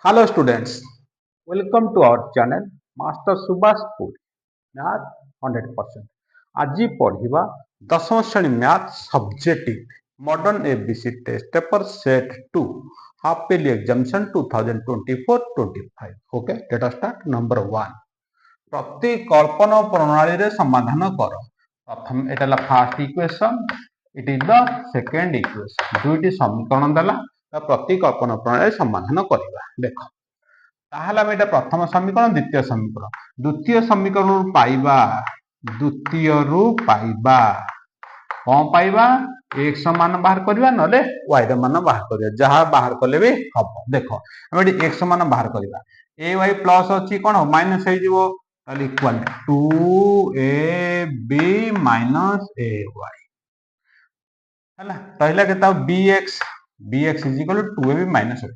Hello students, welcome to our channel Master Subhash Puri Math 100%. आज पढ़ा 10th श्रेणी math subjective modern ABC test paper set 2 half yearly examination 2024-25. Okay, let us start. Number 1 प्रतिकल्पन प्रणाली रे समाधान कर. प्रथम एटा first equation, it is the second equation. दुईटी समीकरण देला प्रतिकल्पन प्रणाली समाधान करवा. देख ताहले हम एटा प्रथम समीकरण द्वितीय समीकरण द्वितीय समीकरण पाइबा द्वितीय रु पाइबा कौन पाइबा x मान बाहर करबा नले y र मान बाहर करबा. जहां बाहर कले भी हबो. देखो हम एटी x मान बाहर करबा. ay प्लस अछि कोन माइनस हे जिवो ताले इक्वल 2ab माइनस ay हला. पहला केता bx bx is equal to 2ab minus a.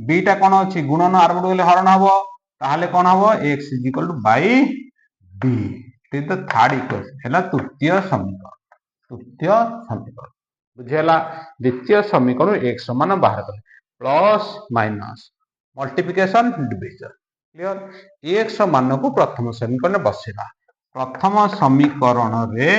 b टा कोन अछि गुणन आर गले हरण हबो ताहले कोन हबो x is equal to by b. It is the third equation. हला तृतीय समीकरण. तृतीय समीकरण बुझेला. द्वितीय समीकरण x समान बाहर कर plus minus multiplication division. Clear. x मान को प्रथम समीकरण बसेला. प्रथम समीकरण रे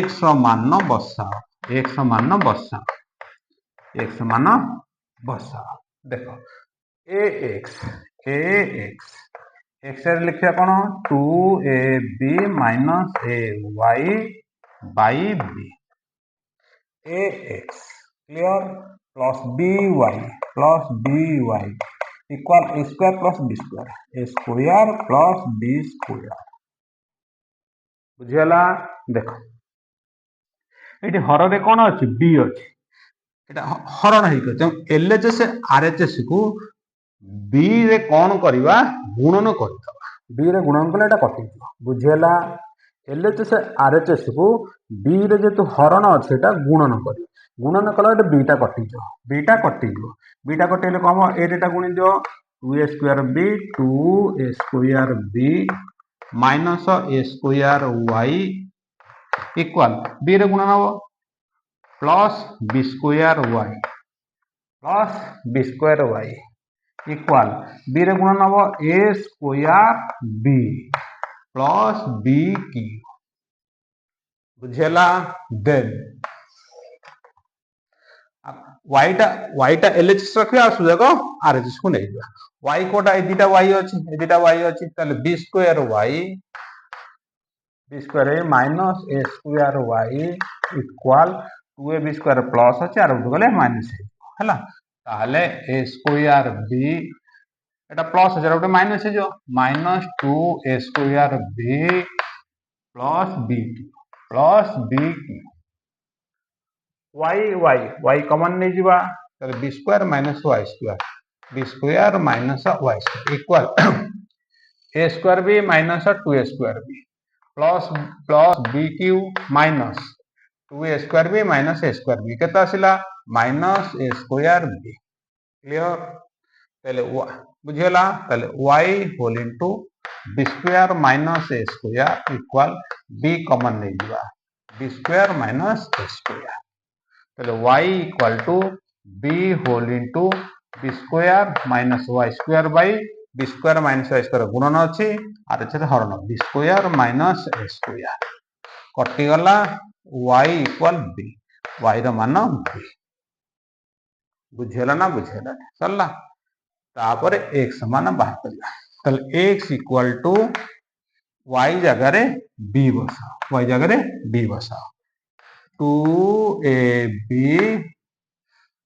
x मान बसाओ. x मान बसाओ. x मान बसाओ. देखो ax x रे लिखिया कोन 2ab minus ay by b ax clear plus by equal a square plus b square a square plus b square. बुझियला. देखो एटी हर रे कोन अछि b अछि. एटा हरण हे के एलएचएस आरएचएस को b रे कोन करबा गुणन करतबा. b रे गुणन कले एटा कटि जिवो. बुझियला. एलएचएस आरएचएस को b रे जेतु हरण अछि एटा गुणन करी. गुणन कले एटा b टा कटि जिवो. b टा कटि जिवो. b टा कटिले कोन हो a टा गुणि दियो 2a square b 2a square b minus a square y equal b रे गुणन हो plus b square y plus b square y equal b रे गुणन हो a square b plus b की. बुझेला. देन y टा एलएचएस रखिया आसु देखो आरएचएस को नै दिया. y कोटा ए दिटा y अछि ताले b square y minus a square y equal 2ab square plus अछि आर गले माइनस है हला. ताले a square b Etah plus अछि और माइनस है जो minus 2a square b plus b की y कॉमन नै जिबा ताले b square minus y square minus y square equal a square b minus 2a square b plus b Q minus 2a square b minus a square b केता आसिला minus a square b. Clear. ताले बुझियला. ताले y whole into b square minus a square equal b common नै जिबा b square minus a square. ताले y equal to b whole into b square minus y square by b square minus y square गुणन अछि आर एछे हरण b square minus a square कटि गला y इक्वल b y र मान b. बुझेला ना बुझेला सरला. तापर x मान बाहर करिया. तले x इक्वल टू y जगह रे b बसाओ. y जगह रे b बसाओ 2ab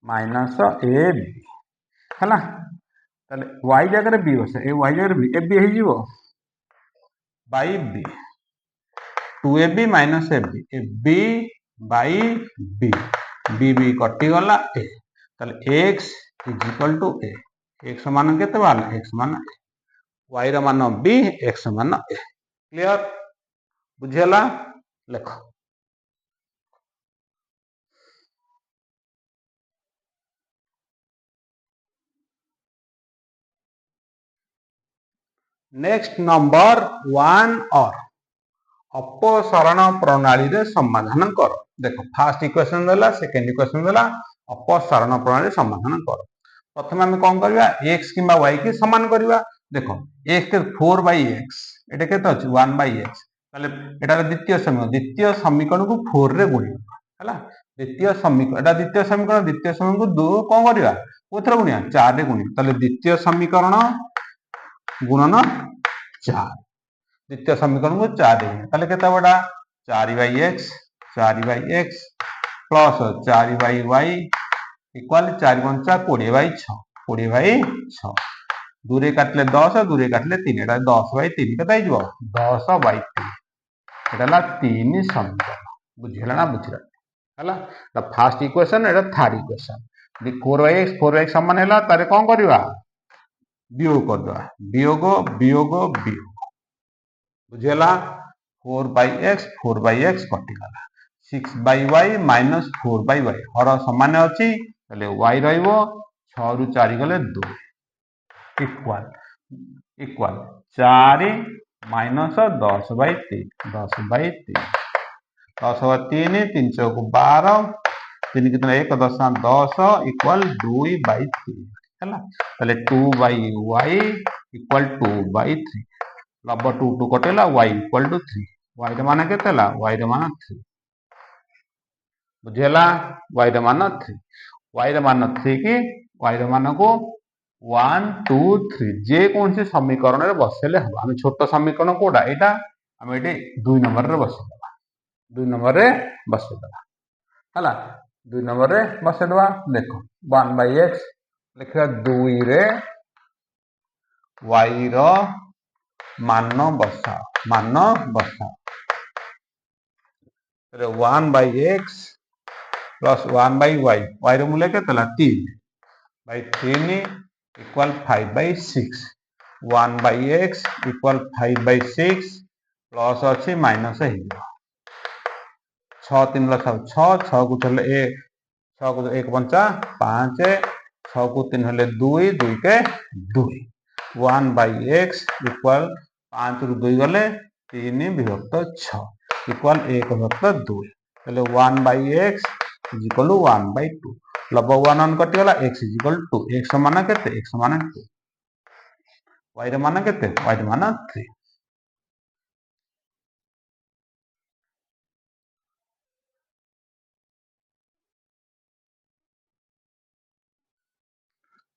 माइनस ab हला. तले y जगह रे b बसा ए y जगह रे b ab हे जिवो by b 2ab minus ab b by b b कटि गला a. तले x is equal to a x मान केते बाला x मान a y र मान b x मान a. क्लियर. बुझेला. लेखो नेक्स्ट नंबर 1 और अपसरण प्रणाली रे समाधान कर. देखो फर्स्ट इक्वेशन देला सेकंड इक्वेशन देला अपसरण प्रणाली समाधान कर. प्रथम आम कौन करवा एक्स कि वाई की सामान करवा देख एक्स 4/x एटा केते अछि 1/x ताले एटार द्वितीय समीकरण को 4 रे गुणिया हला द्वितीय समीकरण को दो कौन करवा कोथरे गुणिया 4 रे गुणिया ताले द्वितीय समीकरण गुणन 4 द्वितीय समीकरण को 4 रे गुणिया ताले केते बडा 4/x प्लस 4/y इक्वल 4 पंचा 20/6 20/6 दूरे काटले 10 दूरे काटले 3 एटा 10/3 केते आइजो 10/3 एटा 3 समीकरण बुझिला ना बुझिला हला the first equation Etah third equation the 4/x समान हैला तारे कोन करबा वियोग कर दवा वियोग वियोग वियोग बुझिला 4/x कटिगला 6/y माइनस 4/y हर समान अछि तले y रहइबो 6 रु 4 गले 2 इक्वल इक्वल 4 माइनस 10/3 10/3 10/3 3 चौक 12 3 कितना 1 10 10 इक्वल 2/3 हैला तले 2/y इक्वल 2/3 लब 2 2 कटेला y इक्वल टू 3 y रे मान केतेला y रे मान 3 बुझेला y रे मान 3 y रे मान 3 की y रे मान को 1 2 3 जे कौन से समीकरण रे बसेले हम हम छोट समीकरण कोडा एटा हम एटे 2 नंबर रे बसेदबा 2 नंबर रे बसेदबा हला 2 नंबर रे बसेदबा देखो 1/x लिखा 2 रे y रो मान बसा रे 1/x प्लस 1/y y रो मूल्य केतला 3/3 इक्वल 5/6 1/x इक्वल 5/6 प्लस अछि माइनस हे 6 3 6 6 को चले 6 को 1 पंचा 5 6 को 3 हले 2 2 के 2 1/x इक्वल 5 रु 2 गले 3 विभक्त 6 इक्वल 1 विभक्त 2 तले 1/x इक्वल 1/2 लब 1 1 कटि गला x इक्वल 2 x समान केते x समान 2 y रे मान केते y रे मान 3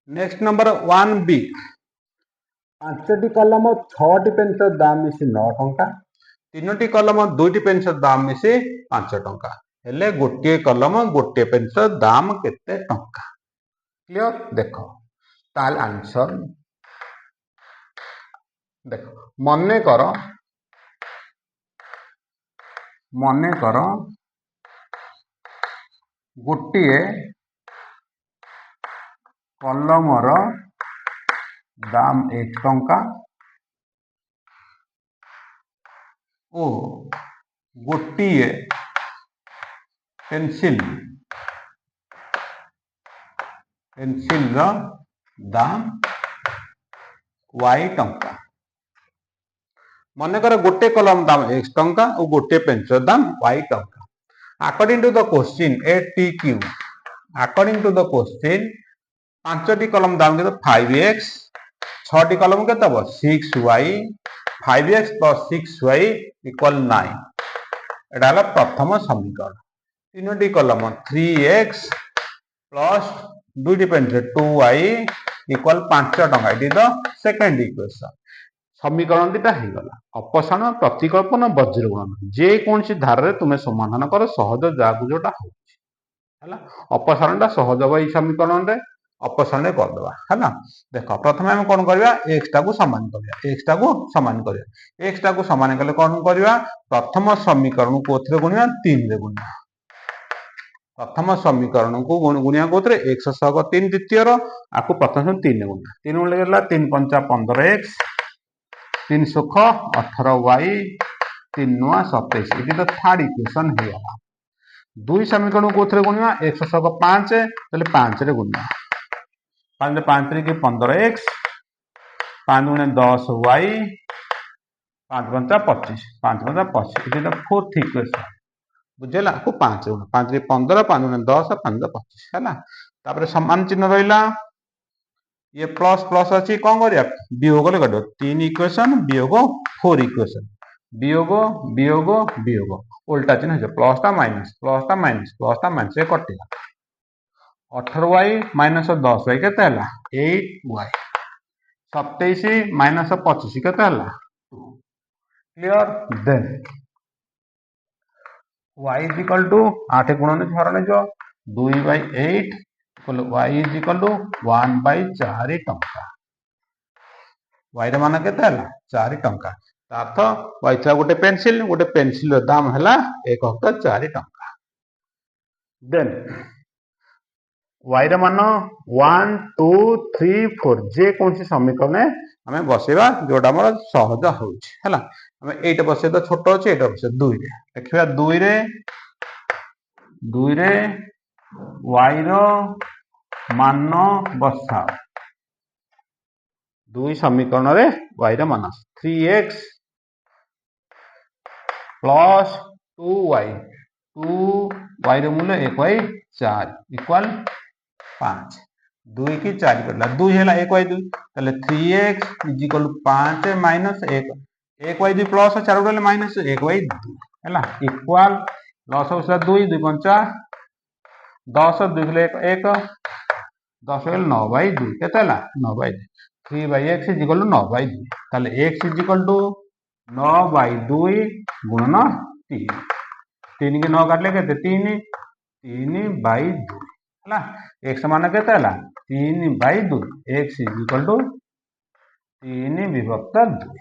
नेक्स्ट नंबर 1b पांचटी कलम 6टी पेन्सर दाम मिसी 9 टंका तीनोटी कलम दुईटी पेन्सर दाम मिसी 5 टंका हेले गोटे कलम गोटे पेन्सर दाम केते टंका क्लियर देखो ताल आंसर देखो मने करो गोटे कलमर दाम 1 टंका ओ गोटे पेंसिल दाम y टंका मनकर गोटे कलम दाम x टंका और गोटे पेंसिल दाम y टंका according to the question ATQ according to the question पांचटी कलम दाम के 5x 6टी कलम के 6y 5x plus 6y equal 9 एटा हला प्रथम समीकरण तीनोटी कलम 3x plus दुईटी pencil 2y equal 5 टंका it is the second equation समीकरण दीटा हो गला अपसारण प्रतिकल्पन वज्र गुणन जे कौन सी धारा रे तुमे समाधान कर सहज जागु जोटा हो हला अपसारणटा सहज होई समीकरण रे अपसारण कर दबा हला देखो प्रथम हम कोन करबा x टा को समान करबा x टा को समान कले कोन करबा प्रथम समीकरण को कोथरे गुणिया 3 रे गुणिया प्रथम समीकरण को गुणिया कोथरे x सह 3 द्वितीय रो आको प्रथम 3 रे गुणिया 3 गुणिया गेला 3 पंचा 15x 3 सुख 18y 3 नुआ 27 इति तो थर्ड इक्वेशन हे गला दुई समीकरण को कोथरे गुणिया x सह 5 तले 5 रे गुणिया 5 रे 5 रे के 15x 5 गुणे 10y 5 पंचा 25 5 पंचा 25 इति तो फोर्थ इक्वेशन बुझेला को 5 रे 5 रे 15 5 गुणे 10 5 25 हैला तापर समान चिन्ह रहिला ये प्लस प्लस अच्छी कौन करिया वियोग काट 3 इक्वेशन वियोग 4 इक्वेशन वियोग वियोग वियोग उल्टा चिन्ह प्लसटा माइनस प्लसटा माइनस प्लसटा माइनस ये कटिला 18y माइनस 10y केते हला 8y 27 माइनस 25 केते हला 2 clear then y is equal to 8 गुणन हरण जो 2/8 equal y is equal to 1/4 टंका y रे मान केते हला 4 टंका ताथ y था गोटे पेंसिल दाम हला 1/4 टंका देन y रे मान 1 2 3 4 जे कौन सी समीकरण आमे बसेबा जोटा हमर सहज होउछि हला आमे 8 बसे तो छोट अछि 8 बसे 2 रे देखिबा 2 रे y रो मान बसा 2 समीकरण रे y रो मान 3x प्लस 2y 2y रो मूल्य 1/4 इक्वल 5 2 की 4 करला 2 हैला 1/2 ताले 3x is equal 5 minus 1 1/2 plus 4 डले माइनस 1/2 हैला इक्वल लॉस होसला 2 2 5 10 2 ले 1 10 ले 9/2 केते हला 9/2 3/x इज इक्वल 9/2 ताले x इज इक्वल टू 9/2 गुणन 3 3 के 9 काटले केते 3 3/2 हला x मान केते हला 3/2 x इज इक्वल टू 3 विभक्त 2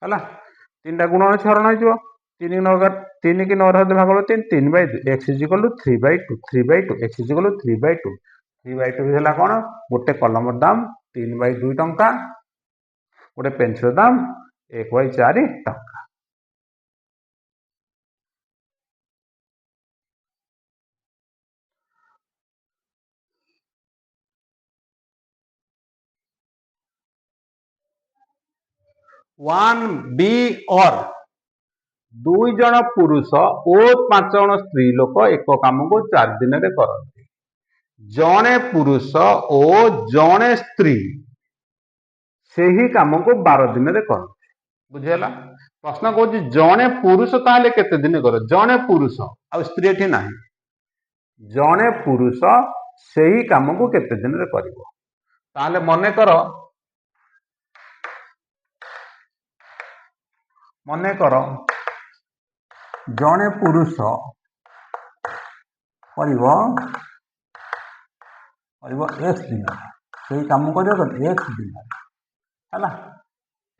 हला तीनटा गुणन छरण हो 3 9 3 की 9 रे भाग 3 3/2 x is equal to 3/2 3/2 x is equal to 3/2 3/2 हला कोन गोटे कलम दाम 3/2 टंका गोटे पेंसिल दाम 1/4 टंका 1b और 2 जन पुरुष और 5 जन स्त्री लोक एक काम को 4 दिन रे करते जने पुरुष और जने स्त्री से ही काम को 12 दिन रे करते बुझेला प्रश्न कहूँ जने पुरुष ताले केते दिन कर जने पुरुष आ स्त्री एठी नाही जने पुरुष से ही काम को केते दिन रे करिवो ताले मने कर जने पुरुष करिवो x दिन से काम करिवो x दिन हला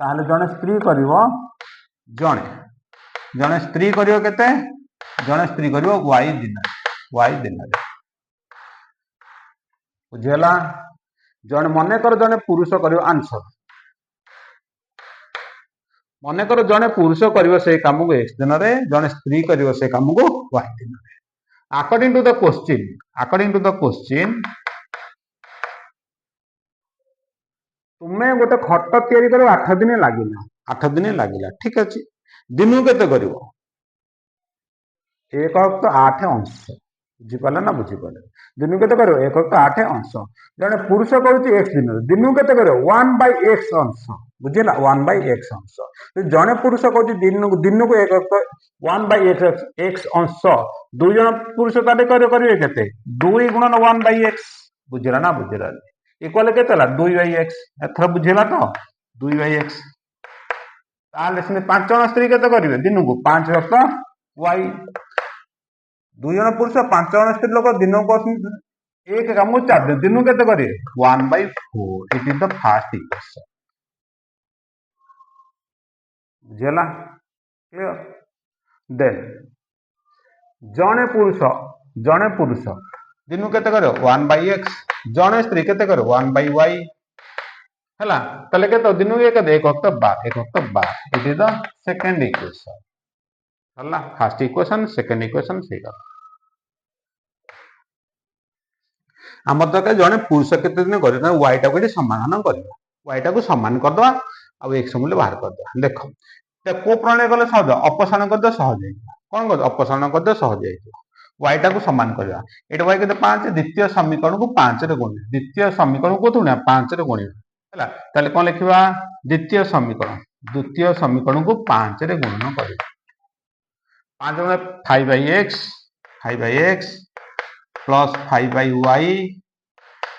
ताले जने स्त्री करिवो जने स्त्री करिवो केते जने स्त्री करिवो y दिन बुझेला जने मने कर जने पुरुष करिवो आंसर मने कर जने पुरुष करिवो से काम को x दिन रे जने स्त्री करिवो से काम को y दिन रे अकॉर्डिंग टू द क्वेश्चन तुम्हें गोटे खट तैयारी करो 8 दिन लागिला ठीक अछि दिनु केते करिवो 1/8 अंश बुझिपाला ना बुझिपाले दिनु केते करिवो 1/8 अंश जने पुरुष करूची x दिनु केते करिवो 1/x अंश बुझिला 1/x अंश जने पुरुष करूची दिनु को 1/x अंश दु जन पुरुष ताले करिवे केते 2 गुणन 1/x बुझिला ना बुझिला इक्वल केते हला 2/x एथर बुझिला तो 2/x ताले से 5 जन स्त्री केते करिवे दिनु को 5 y 2 जन पुरुष 5 जन स्त्री लोक दिन को एक काम 4 दिन केते करिवे 1/4 it is the first equation बुझिला क्लियर देन जने पुरुष दिन केते करिवो 1/x जने स्त्री केते करिवो 1/y हला तले केते दिन एक 1/12 it is the second equation हला फर्स्ट इक्वेशन सेकंड इक्वेशन सेटा हमर तक जने पुरुष केते दिन करिवो y टा को समाधान करिवो y टा को समान कर दवा आ x मूल्य बाहर कर दवा देखो ते को प्रणाली गले सहज अपसारण कर दे सहज कोन कर अपसारण कर दे सहज y टा को समान करवा एटा y केते 5 द्वितीय समीकरण को 5 रे गुणिया द्वितीय समीकरण को गुणिया 5 रे गुणिया हला ताले कोन लिखिबा द्वितीय समीकरण को 5 रे गुणन करबा 5 गुणे 5/x plus 5/y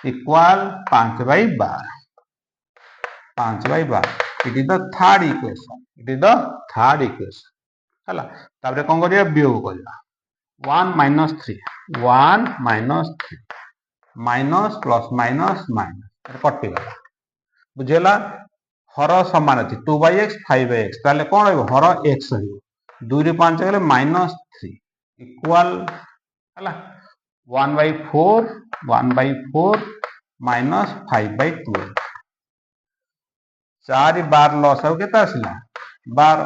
equal 5/12 it is the third equation हला तापर कोन करिया वियोग करिया 1 minus 3 minus plus minus minus कटि गला बुझेला हर समान अछि 2/x 5/x ताले कोन रहबो हर x रहबो 2 रे 5 गले -3 इक्वल हला 1/4 माइनस 5/12 4 12 लॉस हो केता आसिला 12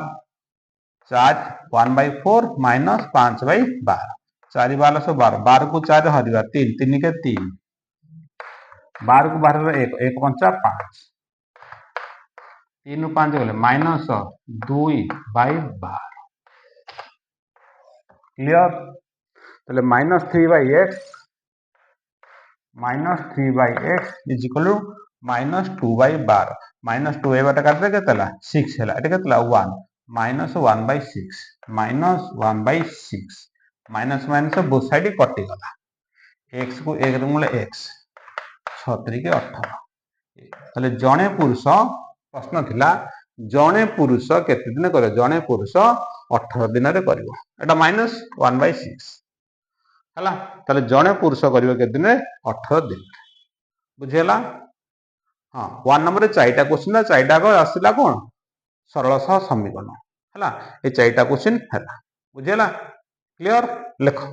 4 1/4 माइनस 5/12 4 12 सो 12 12 को 4 हरिवा 3 3 के 3 12 को 12 1 1 5 5 3 5 गले माइनस 2/12 क्लियर तले -3/x इज इक्वल टू -2/12 -2/12 काट दे केतला 6 हैला एटा केतला 1 -1/6 माइनस माइनस बोथ साइड कटि गला x को 1 रे मुले x 6 3 के 18 तले जणे पुरुष प्रश्न थिला जणे पुरुष केते दिन करे जणे पुरुष 18 दिन रे करिवो एटा -1/6 हला तले जणे पुरुष करिवो केते दिन 18 दिन बुझेला हां 1 नंबर रे चाइटा क्वेश्चन चाइटा को आसिला कोन सरल सह समीकरण हला ए चाइटा क्वेश्चन हला बुझेला क्लियर लिखो